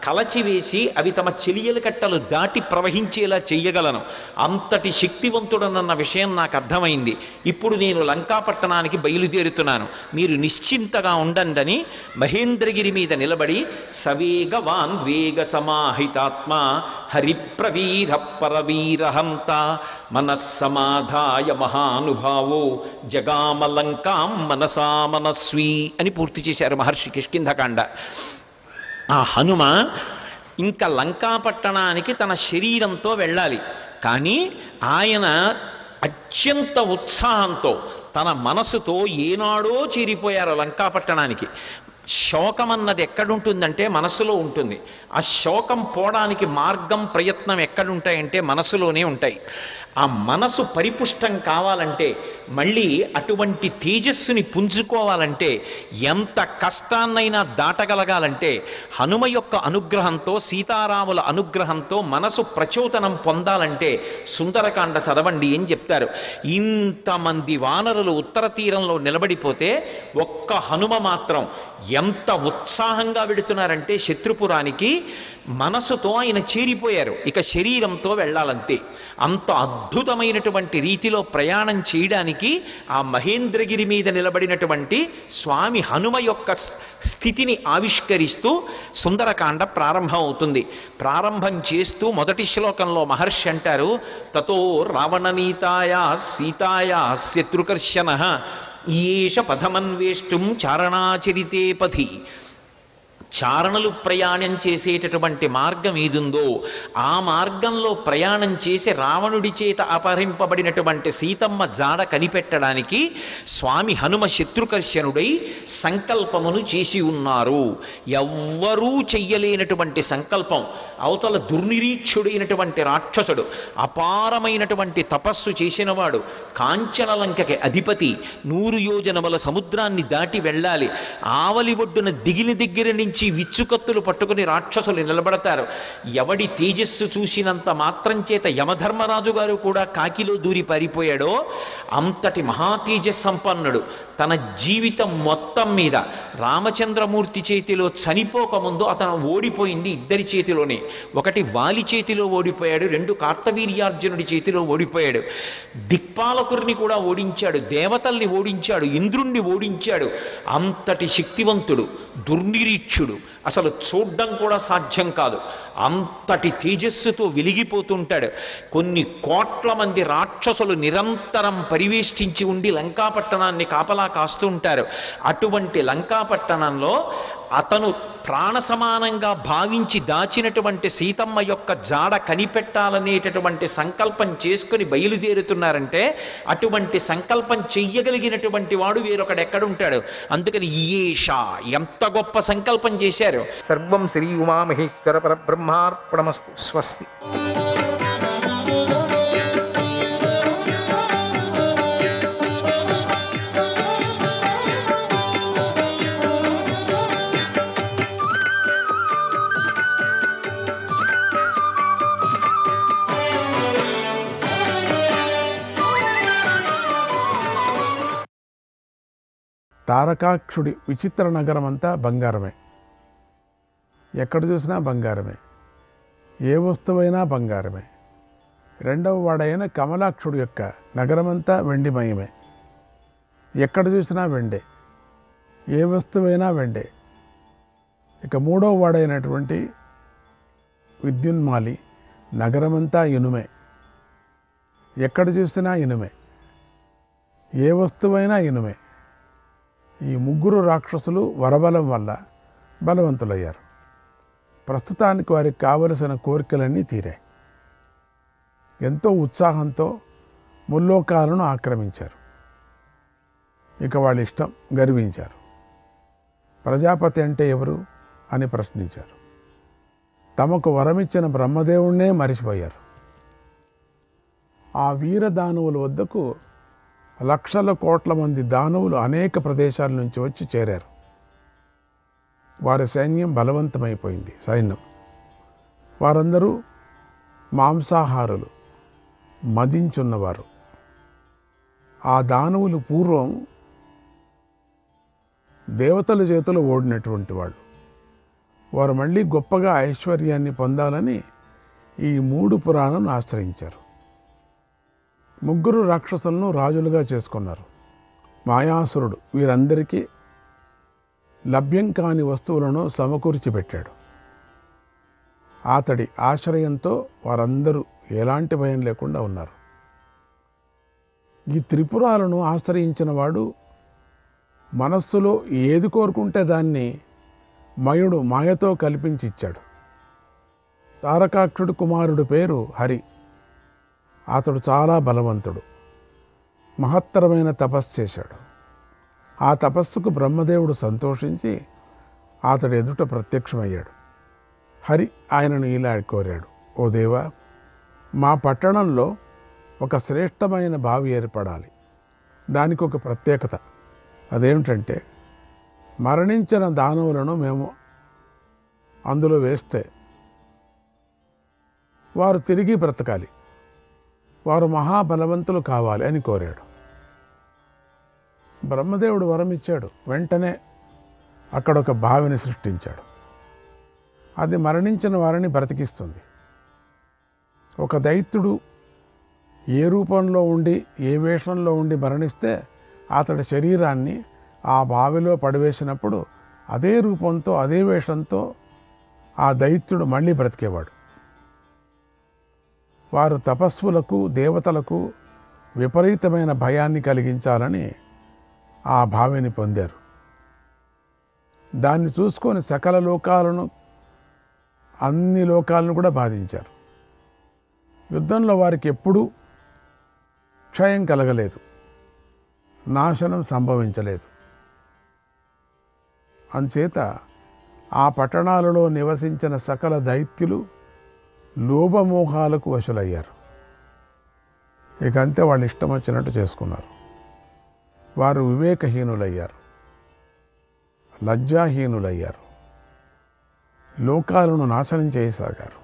కలచివేసి అవి తమ చెలియల కట్టలు దాటి ప్రవహించేలా చెయ్యగలను. అంతటి శక్తివంతుడనన్న విషయం నాకు అర్థమైంది. ఇప్పుడు నేను లంకాపట్టణానికి బయలుదేరుతున్నాను, మీరు నిశ్చింతగా ఉండండి మహేంద్రగిరి మీద నిలబడి సవేగవాన్ వేగ సమాహితాత్మ హరిప్రవీర పరవీరహంత మనస్సమాధాయ మహానుభావో జగామలంకాం మనసా మనస్వీ అని పూర్తి చేశారు మహర్షి కిష్కింధకాండ. ఆ హనుమ ఇంకా లంకాపట్టణానికి తన శరీరంతో వెళ్ళాలి. కానీ ఆయన అత్యంత ఉత్సాహంతో తన మనసుతో ఏనాడో చేరిపోయారు లంకాపట్టణానికి. శోకం అన్నది ఎక్కడుంటుందంటే మనసులో ఉంటుంది. ఆ శోకం పోవడానికి మార్గం ప్రయత్నం ఎక్కడుంటాయంటే మనసులోనే ఉంటాయి. ఆ మనసు పరిపుష్టం కావాలంటే, మళ్ళీ అటువంటి తేజస్సుని పుంజుకోవాలంటే, ఎంత కష్టాన్నైనా దాటగలగాలంటే హనుమ యొక్క అనుగ్రహంతో సీతారాముల అనుగ్రహంతో మనసు ప్రచోదనం పొందాలంటే సుందరకాండ చదవండి అని చెప్తారు. ఇంతమంది వానరులు ఉత్తర తీరంలో నిలబడిపోతే ఒక్క హనుమ మాత్రం ఎంత ఉత్సాహంగా వెడుతున్నారంటే శత్రుపురానికి మనసుతో ఆయన చేరిపోయారు. ఇక శరీరంతో వెళ్ళాలంతే. అంత అద్భుతమైనటువంటి రీతిలో ప్రయాణం చేయడానికి ఆ మహేంద్రగిరి మీద నిలబడినటువంటి స్వామి హనుమ యొక్క స్థితిని ఆవిష్కరిస్తూ సుందరకాండ ప్రారంభం అవుతుంది. ప్రారంభం చేస్తూ మొదటి శ్లోకంలో మహర్షి అంటారు, తతో రావణనీతాయా సీతాయా శత్రుకర్షణ ఈయేష పథమన్వేష్టం చారణాచరితే పథి. చారణలు ప్రయాణం చేసేటటువంటి మార్గం ఏదుందో ఆ మార్గంలో ప్రయాణం చేసి రావణుడి చేత అపహరింపబడినటువంటి సీతమ్మ జాడ కనిపెట్టడానికి స్వామి హనుమ శత్రుకర్షణుడై సంకల్పమును చేసి ఉన్నారు. ఎవ్వరూ చెయ్యలేనటువంటి సంకల్పం. అవతల దుర్నిరీక్షుడైనటువంటి రాక్షసుడు, అపారమైనటువంటి తపస్సు చేసినవాడు, కాంచనలంకకి అధిపతి, 100 యోజనముల సముద్రాన్ని దాటి వెళ్ళాలి. ఆవలి ఒడ్డున దిగిన దగ్గర నుంచి విచ్చుకత్తులు పట్టుకుని రాక్షసులు నిలబడతారు. ఎవడి తేజస్సు చూసినంత మాత్రం చేత యమధర్మరాజు గారు కూడా కాకిలో దూరి పారిపోయాడో అంతటి మహాతేజస్ సంపన్నుడు. తన జీవితం మొత్తం మీద రామచంద్రమూర్తి చేతిలో చనిపోకముందు అతను ఓడిపోయింది ఇద్దరి చేతిలోనే. ఒకటి వాలి చేతిలో ఓడిపోయాడు, 2 కార్తవీర్యార్జునుడి చేతిలో ఓడిపోయాడు. దిక్పాలకుడిని కూడా ఓడించాడు, దేవతల్ని ఓడించాడు, ఇంద్రుణ్ణి ఓడించాడు. అంతటి శక్తివంతుడు, దుర్నిరీక్షుడు, అసలు చూడ్డం కూడా సాధ్యం కాదు. అంతటి తేజస్సుతో వెలిగిపోతుంటాడు. కొన్ని కోట్ల మంది రాక్షసులు నిరంతరం పరివేష్టించి ఉండి లంకాపట్టణాన్ని కాపలా కాస్తూ ఉంటారు. అటువంటి లంకాపట్టణంలో అతను ప్రాణ సమానంగా భావించి దాచినటువంటి సీతమ్మ యొక్క జాడ కనిపెట్టాలనేటటువంటి సంకల్పం చేసుకుని బయలుదేరుతున్నారంటే అటువంటి సంకల్పం చెయ్యగలిగినటువంటి వాడు వేరొకడెక్కడుంటాడు. అందుకని ఈయేష ఎంత గొప్ప సంకల్పం చేశారు. సర్వం శ్రీ ఉమామహేశ్వర పరబ్రహ్మార్పణమస్తు. స్వస్తి. తారకాక్షుడి విచిత్ర నగరం అంతా బంగారమే. ఎక్కడ చూసినా బంగారమే, ఏ వస్తువైనా బంగారమే. రెండవ వాడైన కమలాక్షుడి యొక్క నగరమంతా వెండిమయమే. ఎక్కడ చూసినా వెండే, ఏ వస్తువైనా వెండే. ఇక మూడవ వాడైనటువంటి విద్యున్మాలి నగరమంతా ఇనుమే, ఎక్కడ చూసినా ఇనుమే, ఏ వస్తువైనా ఇనుమే. ఈ ముగ్గురు రాక్షసులు వరబలం వల్ల బలవంతులయ్యారు. ప్రస్తుతానికి వారికి కావలసిన కోరికలన్నీ తీరాయి. ఎంతో ఉత్సాహంతో ముల్లోకాలను ఆక్రమించారు. ఇక వాళ్ళ ఇష్టం గర్వించారు. ప్రజాపతి అంటే ఎవరు అని ప్రశ్నించారు. తమకు వరమిచ్చిన బ్రహ్మదేవుణ్ణే మరిచిపోయారు. ఆ వీర దానవుల వద్దకు లక్షల కోట్ల మంది దానవులు అనేక ప్రదేశాల నుంచి వచ్చి చేరారు. వారి సైన్యం బలవంతమైపోయింది. వారందరూ మాంసాహారులు, మదించున్నవారు. ఆ దానవులు పూర్వం దేవతల చేతులు ఓడినటువంటి వాళ్ళు. వారు మళ్ళీ గొప్పగా ఐశ్వర్యాన్ని పొందాలని ఈ 3 పురాణాలను ఆశ్రయించారు. ముగ్గురు రాక్షసులను రాజులుగా చేసుకున్నారు. మాయాసురుడు వీరందరికీ లభ్యం కాని వస్తువులను సమకూర్చి పెట్టాడు. అతడి ఆశ్రయంతో వారందరూ ఎలాంటి భయం లేకుండా ఉన్నారు. ఈ త్రిపురాలను ఆశ్రయించిన వాడు మనస్సులో ఏది కోరుకుంటే దాన్ని మయుడు మాయతో కల్పించి ఇచ్చాడు. తారకాక్షుడి కుమారుడి పేరు హరి. అతడు చాలా బలవంతుడు. మహత్తరమైన తపస్సు చేశాడు. ఆ తపస్సుకు బ్రహ్మదేవుడు సంతోషించి అతడు ఎదుట ప్రత్యక్షమయ్యాడు. హరి ఆయనను ఇలా కోరాడు, ఓ దేవా, మా పట్టణంలో ఒక శ్రేష్టమైన బావి ఏర్పడాలి. దానికి ఒక ప్రత్యేకత. అదేమిటంటే మరణించిన దానవులను మేము అందులో వేస్తే వారు తిరిగి బ్రతకాలి, వారు మహాబలవంతులు కావాలి అని కోరాడు. బ్రహ్మదేవుడు వరం ఇచ్చాడు. వెంటనే అక్కడ ఒక బావిని సృష్టించాడు. అది మరణించిన వారిని బ్రతికిస్తుంది. ఒక దైత్యుడు ఏ రూపంలో ఉండి ఏ వేషంలో ఉండి మరణిస్తే అతడి శరీరాన్ని ఆ బావిలో పడివేసినప్పుడు అదే రూపంతో అదే వేషంతో ఆ దైత్యుడు మళ్ళీ బ్రతికేవాడు. వారు తపస్సులకు దేవతలకు విపరీతమైన భయాన్ని కలిగించాలని ఆ బావిని పొందారు. దాన్ని చూసుకొని సకల లోకాలను, అన్ని లోకాలను కూడా బాధించారు. యుద్ధంలో వారికి ఎప్పుడూ క్షయం కలగలేదు, నాశనం సంభవించలేదు. అంచేత ఆ పట్టణాలలో నివసించిన సకల దైత్యులు లోభమోహాలకు వశులయ్యారు. ఇక అంతే వాళ్ళు ఇష్టం వచ్చినట్టు చేసుకున్నారు. వారు వివేకహీనులయ్యారు, లజ్జాహీనులయ్యారు, లోకాలను నాశనం చేయసాగారు.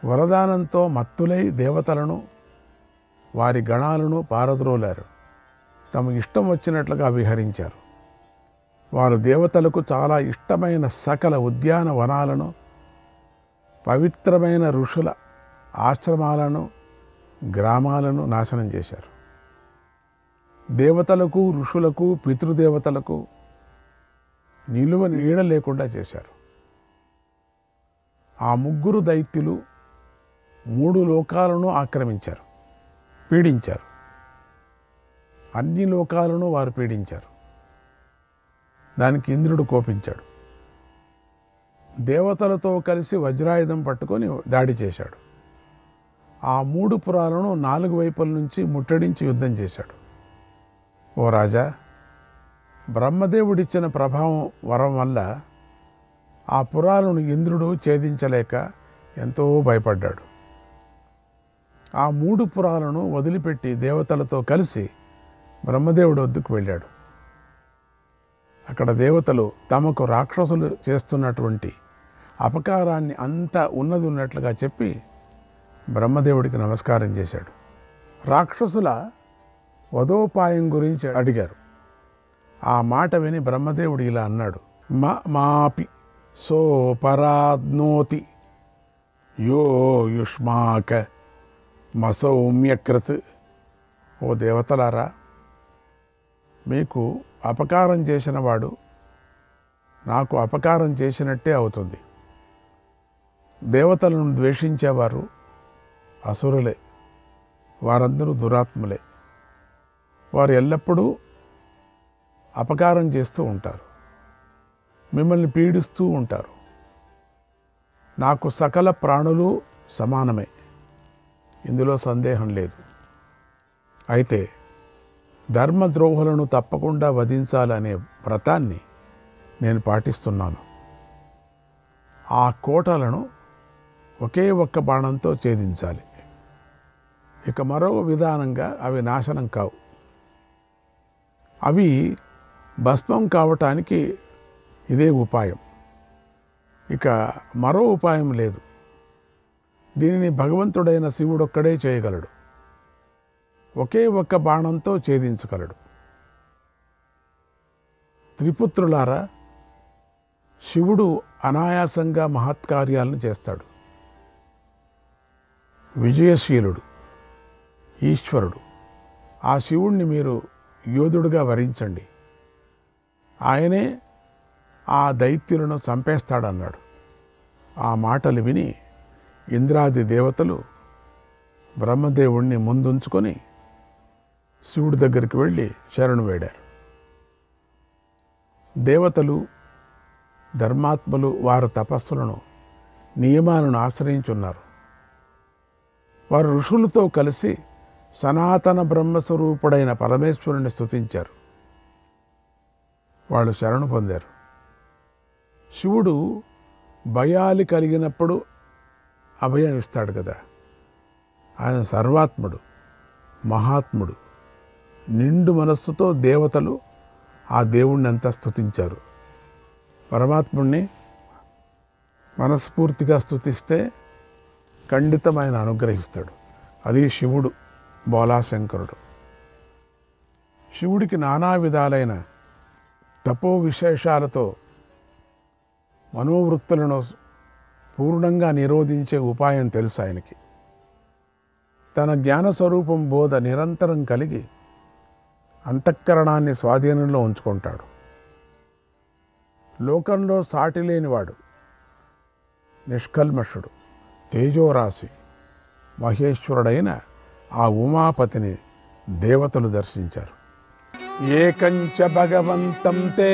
వరదానంతో మత్తులై దేవతలను వారి గణాలను పారద్రోలారు. తమకు ఇష్టం వచ్చినట్లుగా విహరించారు. వారు దేవతలకు చాలా ఇష్టమైన సకల ఉద్యానవనాలను, పవిత్రమైన ఋషుల ఆశ్రమాలను, గ్రామాలను నాశనం చేశారు. దేవతలకు, ఋషులకు, పితృదేవతలకు నిలువ నీడ లేకుండా చేశారు. ఆ ముగ్గురు దైత్యులు 3 లోకాలను ఆక్రమించారు, పీడించారు. అన్ని లోకాలను వారు పీడించారు. దానికి ఇంద్రుడు కోపించాడు. దేవతలతో కలిసి వజ్రాయుధం పట్టుకొని దాడి చేశాడు. ఆ 3 పురాలను 4 వైపుల నుంచి ముట్టడించి యుద్ధం చేశాడు. ఓ రాజా, బ్రహ్మదేవుడిచ్చిన ప్రభావం వరం వల్ల ఆ పురాలను ఇంద్రుడు ఛేదించలేక ఎంతో భయపడ్డాడు. ఆ 3 పురాలను వదిలిపెట్టి దేవతలతో కలిసి బ్రహ్మదేవుడి వద్దకు వెళ్ళాడు. అక్కడ దేవతలు తమకు రాక్షసులు చేస్తున్నటువంటి అపకారాన్ని అంతా ఉన్నది ఉన్నట్లుగా చెప్పి బ్రహ్మదేవుడికి నమస్కారం చేశాడు. రాక్షసుల వధోపాయం గురించి అడిగారు. ఆ మాట విని బ్రహ్మదేవుడు ఇలా అన్నాడు, మాపి సోపరాద్నోతి యో యుష్మాక మసౌమ్యకృత్. ఓ దేవతలారా, మీకు అపకారం చేసిన వాడు నాకు అపకారం చేసినట్టే అవుతుంది. దేవతలను ద్వేషించేవారు అసురులే, వారందరూ దురాత్ములే. వారు ఎల్లప్పుడూ అపకారం చేస్తూ ఉంటారు, మిమ్మల్ని పీడిస్తూ ఉంటారు. నాకు సకల ప్రాణులు సమానమే, ఇందులో సందేహం లేదు. అయితే ధర్మద్రోహులను తప్పకుండా వధించాలనే వ్రతాన్ని నేను పాటిస్తున్నాను. ఆ కోటలను ఒకే ఒక్క బాణంతో ఛేదించాలి. ఇక మరో విధానంగా అవి నాశనం కావు. అవి భస్మం కావటానికి ఇదే ఉపాయం. ఇక మరో ఉపాయం లేదు. దీనిని భగవంతుడైన శివుడొక్కడే చేయగలడు. ఒకే ఒక్క బాణంతో ఛేదించగలడు. త్రిపుత్రులారా, శివుడు అనాయాసంగా మహత్కార్యాలను చేస్తాడు. విజయశీలుడు, ఈశ్వరుడు. ఆ శివుణ్ణి మీరు యోధుడుగా వరించండి. ఆయనే ఆ దైత్యులను చంపేస్తాడన్నాడు. ఆ మాటలు విని ఇంద్రాది దేవతలు బ్రహ్మదేవుణ్ణి ముందుంచుకొని శివుడి దగ్గరికి వెళ్ళి శరణు వేడారు. దేవతలు, ధర్మాత్మలు వారి తపస్సులను, నియమాలను ఆశ్రయించున్నారు. వారు ఋషులతో కలిసి సనాతన బ్రహ్మస్వరూపుడైన పరమేశ్వరుని స్తుతించారు. వాళ్ళు శరణు పొందారు. శివుడు భయాలు కలిగినప్పుడు అభయం ఇస్తాడు కదా. ఆయన సర్వాత్ముడు, మహాత్ముడు. నిండు మనస్సుతో దేవతలు ఆ దేవుణ్ణి అంతా స్తుతించారు. పరమాత్ముణ్ణి మనస్ఫూర్తిగా స్తుతిస్తే ఖండితమైన అనుగ్రహిస్తాడు. అది శివుడు, బోలాశంకరుడు. శివుడికి నానా విధాలైన తపో విశేషాలతో మనోవృత్తులను పూర్ణంగా నిరోధించే ఉపాయం తెలుసు ఆయనకి. తన జ్ఞానస్వరూపం బోధ నిరంతరం కలిగి అంతఃకరణాన్ని స్వాధీనంలో ఉంచుకుంటాడు. లోకంలో సాటి లేనివాడు, నిష్కల్మషుడు, తేజోరాశి, మహేశ్వరుడైన ఆ ఉమాపతిని దేవతలు దర్శించారు. ఏకంచ భగవంతం తే,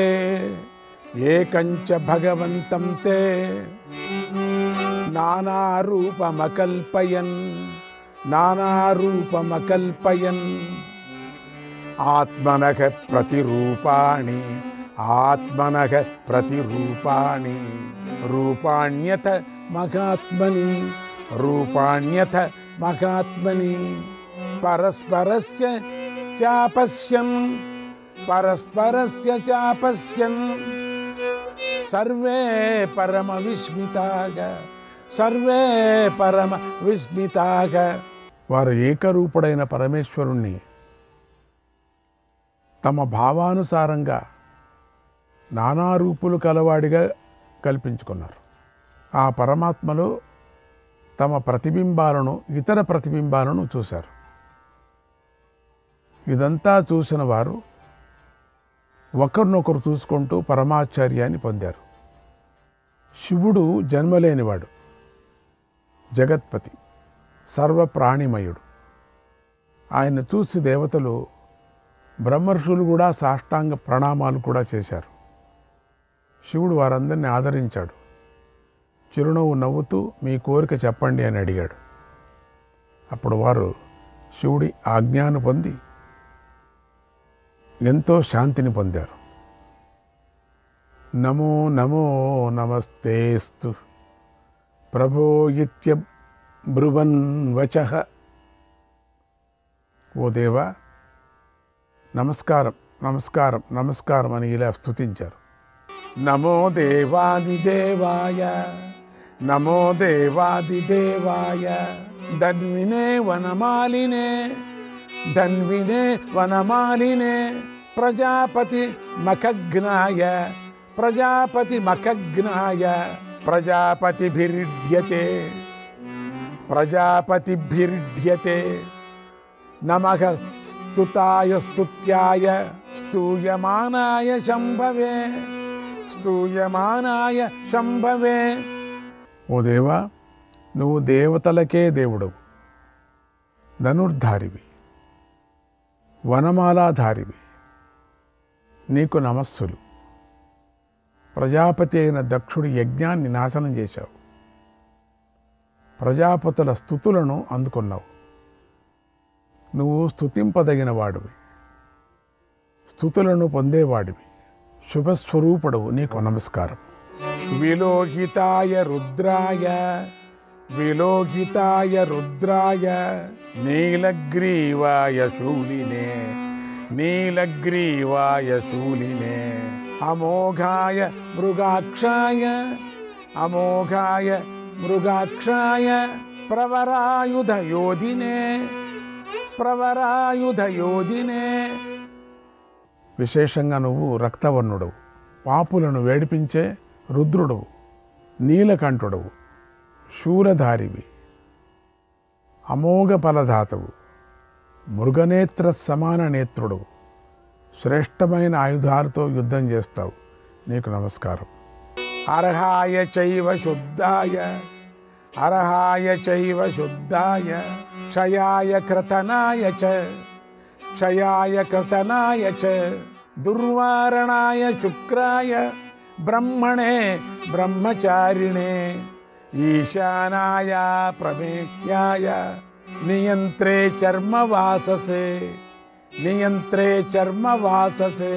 ఏకంచ భగవంతం తే, నానారూపమకల్పయన్, నానారూపమకల్పయన్, ఆత్మనః ప్రతిరూపాణి, ఆత్మనః ప్రతిరూపాణి, రూపాణ్యథ మహాత్మని, రూపాణ్యథ మహాత్మని, పరస్పరస్య చాపశ్యన్, పరస్పరస్య చాపశ్యన్, సర్వే పరమ విస్మితాగ, సర్వే పరమ విస్మితాగ. వారు ఏకరూపుడైన పరమేశ్వరుణ్ణి తమ భావానుసారంగా నానారూపులు కలవాడిగా కల్పించుకున్నారు. ఆ పరమాత్మలో తమ ప్రతిబింబాలను, ఇతర ప్రతిబింబాలను చూశారు. ఇదంతా చూసిన వారు ఒకరినొకరు చూసుకుంటూ పరమాశ్చర్యాన్ని పొందారు. శివుడు జన్మలేనివాడు, జగత్పతి, సర్వప్రాణిమయుడు. ఆయన చూసి దేవతలు, బ్రహ్మర్షులు కూడా సాష్టాంగ ప్రణామాలు కూడా చేశారు. శివుడు వారందరినీ ఆదరించాడు. చిరునవ్వు నవ్వుతూ మీ కోరిక చెప్పండి అని అడిగాడు. అప్పుడు వారు శివుడి ఆజ్ఞాను పొంది ఎంతో శాంతిని పొందారు. నమో నమో నమస్తేస్తు ప్రభో ఇత్యబ్రువన్ వచః. ఓ దేవా, నమస్కారం, నమస్కారం, నమస్కారం అని ఇలా స్తుతించారు. నమో దేవాదిదేవాయ, నమో దేవాదిదేవాయ, ధన్వినే వనమాలినే, ధన్వినే వనమాలినే, ప్రజాపతి మఖగ్నాయ, ప్రజాపతి మఖగ్నాయ, ప్రజాపతిభిర్డ్యతే, ప్రజాపతిభిర్డ్యతే, నమః స్తుతాయ స్తుత్యాయ, స్తూయమానాయ శంభవే, స్తూయమానాయ శంభవే. ఓ దేవా, నువ్వు దేవతలకే దేవుడవు, ధనుర్ధారివి, వనమాలాధారివి. నీకు నమస్సులు. ప్రజాపతి అయిన దక్షుడి యజ్ఞాన్ని నాశనం చేశావు. ప్రజాపతుల స్తుతులను అందుకున్నావు. నువ్వు స్తుతింపదగిన వాడివి, స్తుతులను పొందేవాడివి, శుభస్వరూపుడవు. నీకు నమస్కారం. విలోహితాయ రుద్రాయ, విలోహితాయ రుద్రాయ, నీలగ్రీవాయ శూలినే, నీలగ్రీవాయ శూలినే, అమోఘాయ మృగాక్షాయ, అమోఘాయ మృగాక్షాయ, ప్రవరాయుధ యోధినే, ప్రవరాయుధ యోధినే. విశేషంగా నువ్వు రక్తవర్ణుడవు, పాపులను వేడిపించే రుద్రుడవు, నీలకంఠుడవు, శూలధారివి, అమోఘ ఫలదాతవు, మృగనేత్ర సమాన నేత్రుడవు, శ్రేష్టమైన ఆయుధాలతో యుద్ధం చేస్తావు. నీకు నమస్కారం. అర్హాయ చైవ శుద్ధాయ, అర్హాయ చైవ శుద్ధాయ, క్షయాయ కృతనాయ చ, క్షయాయ కృతనాయ చ, దుర్వారణాయ శుక్రాయ, బ్రహ్మణే బ్రహ్మచారిణే, ఈశానాయ ప్రమేయాయ, నియంత్రే చర్మవాససే, నియంత్రే చర్మవాససే,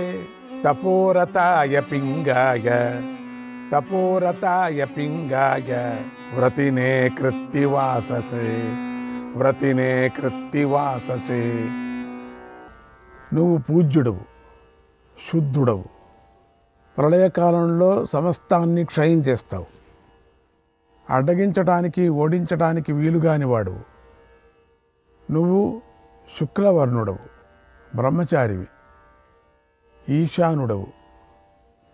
తపోరతాయ పింగాయ, తపోరతాయ పింగాయ, వ్రతినే కృత్తివాససే, వ్రతినే కృత్తివాససే. నువ్వు పూజ్యుడవు, శుద్ధుడవు, ప్రళయకాలంలో సమస్తాన్ని క్షయం చేస్తావు. అడ్డగించటానికి ఓడించటానికి వీలుగాని వాడువు. నువ్వు శుక్లవర్ణుడవు, బ్రహ్మచారివి, ఈశానుడవు,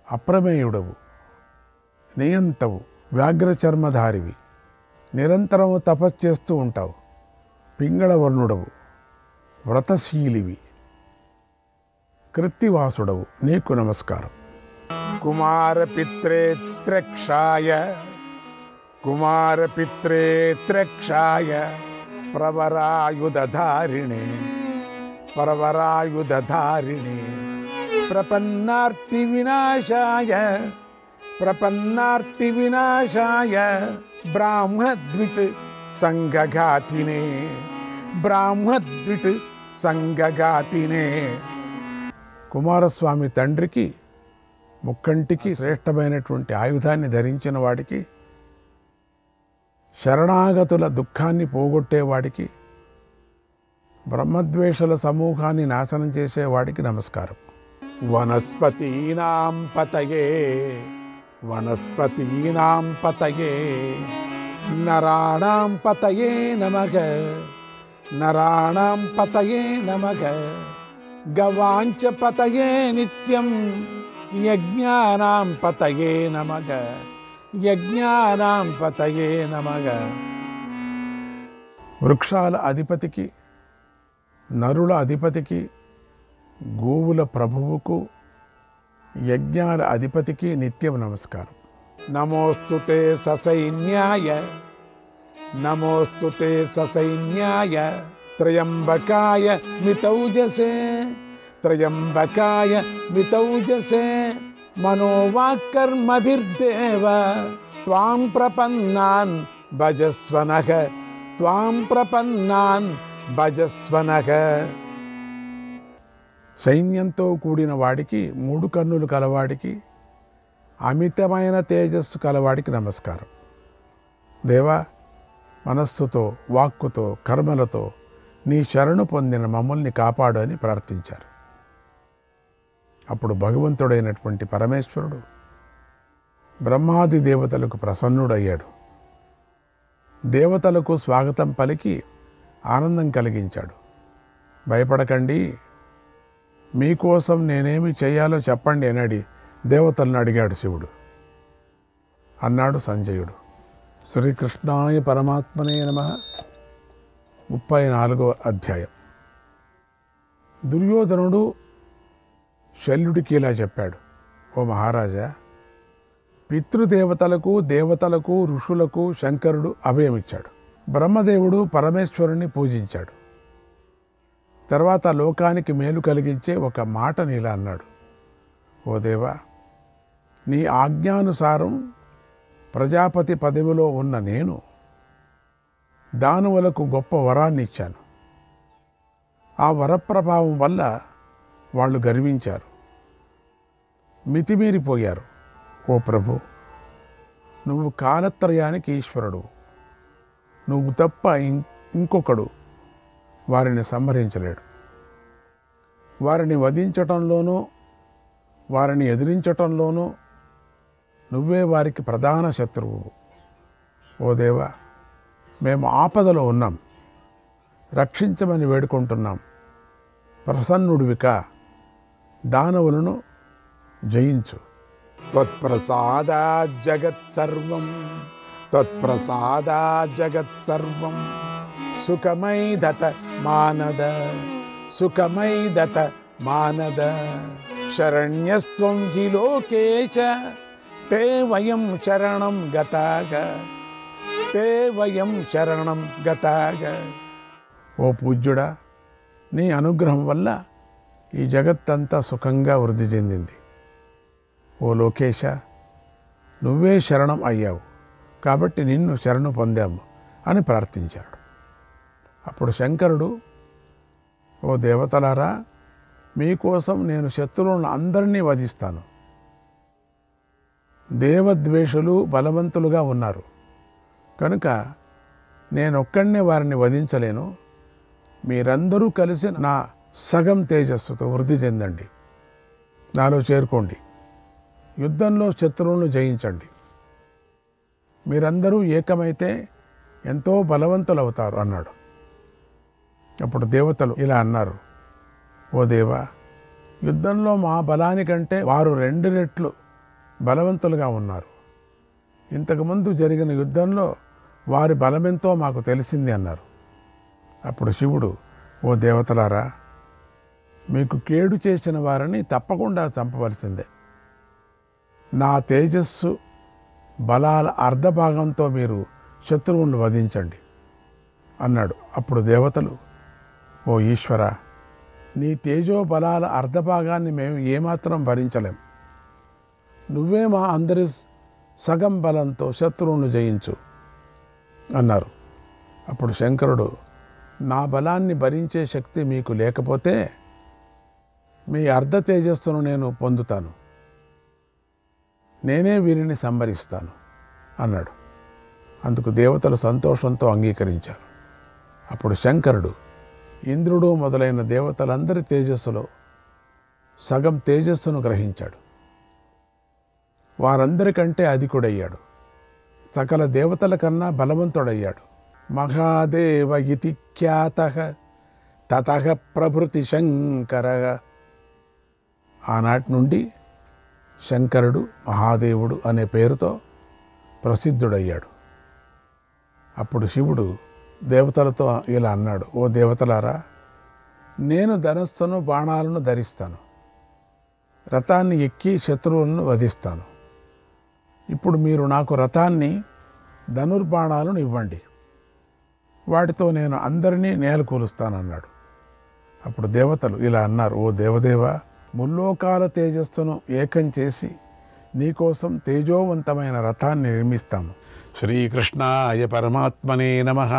అప్రమేయుడవు, నియంతవు, వ్యాఘ్రచర్మధారివి, నిరంతరము తపస్చేస్తూ ఉంటావు. పింగళవర్ణుడవు, వ్రతశీలివి, కృత్తివాసుడవు. నీకు నమస్కారం. కుమారపిత్రేత్రక్షాయ, కుమారపిత్రేత్రక్షాయ, ప్రవరాయుధారిణే, ప్రవరాయుధారిణే, ప్రపన్నార్తి వినాశాయ, ప్రపన్నార్తి వినాశాయ, బ్రాహ్మద్విట్ సంఘఘాతినే, బ్రాహ్మద్విట్ సంఘఘాతినే. కుమారస్వామి తండ్రికి ముక్కంటికి శ్రేష్టమైనటువంటి ఆయుధాన్ని ధరించిన వాడికి, శరణాగతుల దుఃఖాన్ని పోగొట్టేవాడికి, బ్రహ్మద్వేషుల సమూహాన్ని నాశనం చేసేవాడికి నమస్కారం. వనస్పతీనాం పతయే, వనస్పతీనాం పతయే, నరాణాం పతయే నమః, నరాణాం పతయే నమః, గవాంచ పతయే నిత్యం, యజ్ఞానాం పతయే నమః, యజ్ఞానాం పతయే నమః. వృక్షాల అధిపతికి, నరుల అధిపతికి, గోవుల ప్రభువుకు, యజ్ఞాల అధిపతికి నిత్యం నమస్కారం. నమోస్తుతే ససైన్యాయ, నమోస్తుతే ససైన్యాయ, త్రయంబకాయ మితౌజసే, త్రయంబకాయ మితౌజసే, మనోవాక్కర్మభిర్దేవ, త్వాం ప్రపన్నాన్ భజస్వనః, త్వాం ప్రపన్నాన్ భజస్వనః. సైన్యంతో కూడిన వాడికి, 3 కన్నులు కలవాడికి, అమితమైన తేజస్సు కలవాడికి నమస్కారం. దేవా, మనస్సుతో, వాక్కుతో, కర్మలతో నీ శరణు పొందిన మమ్మల్ని కాపాడు అని ప్రార్థించారు. అప్పుడు భగవంతుడైనటువంటి పరమేశ్వరుడు బ్రహ్మాది దేవతలకు ప్రసన్నుడయ్యాడు. దేవతలకు స్వాగతం పలికి ఆనందం కలిగించాడు. భయపడకండి, మీకోసం నేనేమి చేయాలో చెప్పండి అని దేవతలను అడిగాడు శివుడు. అన్నాడు సంజయుడు. శ్రీకృష్ణాయ పరమాత్మనే నమః. 34వ అధ్యాయం. దుర్యోధనుడు శల్యుడికి ఇలా చెప్పాడు. ఓ మహారాజా, పితృదేవతలకు, దేవతలకు, ఋషులకు శంకరుడు అభయమిచ్చాడు. బ్రహ్మదేవుడు పరమేశ్వరుని పూజించాడు. తర్వాత లోకానికి మేలు కలిగించే ఒక మాటని ఇలా అన్నాడు, ఓ దేవా, నీ ఆజ్ఞానుసారం ప్రజాపతి పదవిలో ఉన్న నేను దానవులకు గొప్ప వరాన్ని ఇచ్చాను. ఆ వరప్రభావం వల్ల వాళ్ళు గర్వించారు, మితిమీరిపోయారు. ఓ ప్రభు, నువ్వు కాలత్రయానికి ఈశ్వరుడు. నువ్వు తప్ప ఇంకొకడు వారిని సంహరించలేడు. వారిని వధించటంలోనూ వారిని ఎదిరించటంలోనూ నువ్వే వారికి ప్రధాన శత్రువు. ఓ దేవా, మేము ఆపదలో ఉన్నాం, రక్షించమని వేడుకుంటున్నాం. ప్రసన్నుడివిక, దానవులను జయించు. త్వత్ప్రసాదా జగత్సర్వం, త్వత్ప్రసాదా జగత్సర్వం, సుఖమై దత మానద, సుఖమై దత మానద. శరణ్యస్త్వం హి లోకేశ, తే వయం శరణం గతాగ, తే వయం శరణం గతాగ. ఓ పూజ్యుడా, నీ అనుగ్రహం వల్ల ఈ జగత్తంతా సుఖంగా వృద్ధి చెందింది. ఓ లోకేశ, నువ్వే శరణం అయ్యావు కాబట్టి నిన్ను శరణు పొందాము అని ప్రార్థించాడు. అప్పుడు శంకరుడు, ఓ దేవతలారా, మీకోసం నేను శత్రువులను అందరినీ వధిస్తాను. దేవద్వేషులు బలవంతులుగా ఉన్నారు కనుక నేనొక్కడినే వారిని వధించలేను. మీరందరూ కలిసి నా సగం తేజస్సుతో వృద్ధి చెందండి, నాలో చేరుకోండి, యుద్ధంలో శత్రువులను జయించండి. మీరందరూ ఏకమైతే ఎంతో బలవంతులవుతారు అన్నాడు. అప్పుడు దేవతలు ఇలా అన్నారు, ఓ దేవా, యుద్ధంలో మా బలానికంటే వారు 2 రెట్లు బలవంతులుగా ఉన్నారు. ఇంతకుముందు జరిగిన యుద్ధంలో వారి బలమెంతో మాకు తెలిసింది అన్నారు. అప్పుడు శివుడు, ఓ దేవతలారా, మీకు కేడు చేసిన వారిని తప్పకుండా చంపవలసిందే. నా తేజస్సు బలాల అర్ధభాగంతో మీరు శత్రువులను వధించండి అన్నాడు. అప్పుడు దేవతలు, ఓ ఈశ్వర, నీ తేజో బలాల అర్ధభాగాన్ని మేము ఏమాత్రం భరించలేం. నువ్వే మా అందరి సగం బలంతో శత్రువును జయించు అన్నారు. అప్పుడు శంకరుడు, నా బలాన్ని భరించే శక్తి మీకు లేకపోతే మీ అర్ధ తేజస్సును నేను పొందుతాను, నేనే వీరిని సంహరిస్తాను అన్నాడు. అందుకు దేవతలు సంతోషంతో అంగీకరించారు. అప్పుడు శంకరుడు ఇంద్రుడు మొదలైన దేవతలందరి తేజస్సులో సగం తేజస్సును గ్రహించాడు. వారందరికంటే అధికుడయ్యాడు. సకల దేవతల కన్నా బలవంతుడయ్యాడు. మహాదేవ ఇతి ఖ్యాతః తతః ప్రభృతి శంకరః. ఆనాటి నుండి శంకరుడు మహాదేవుడు అనే పేరుతో ప్రసిద్ధుడయ్యాడు. అప్పుడు శివుడు దేవతలతో ఇలా అన్నాడు, ఓ దేవతలారా, నేను ధనస్సును బాణాలను ధరిస్తాను, రథాన్ని ఎక్కి శత్రువులను వధిస్తాను. ఇప్పుడు మీరు నాకు రథాన్ని ధనుర్బాణాలను ఇవ్వండి, వాటితో నేను అందరినీ నేలకూలుస్తానన్నాడు. అప్పుడు దేవతలు ఇలా అన్నారు, ఓ దేవదేవ, ముల్లోకాల తేజస్సును ఏకం చేసి నీకోసం తేజోవంతమైన రథాన్ని నిర్మిస్తాము. శ్రీకృష్ణాయ పరమాత్మనే నమః.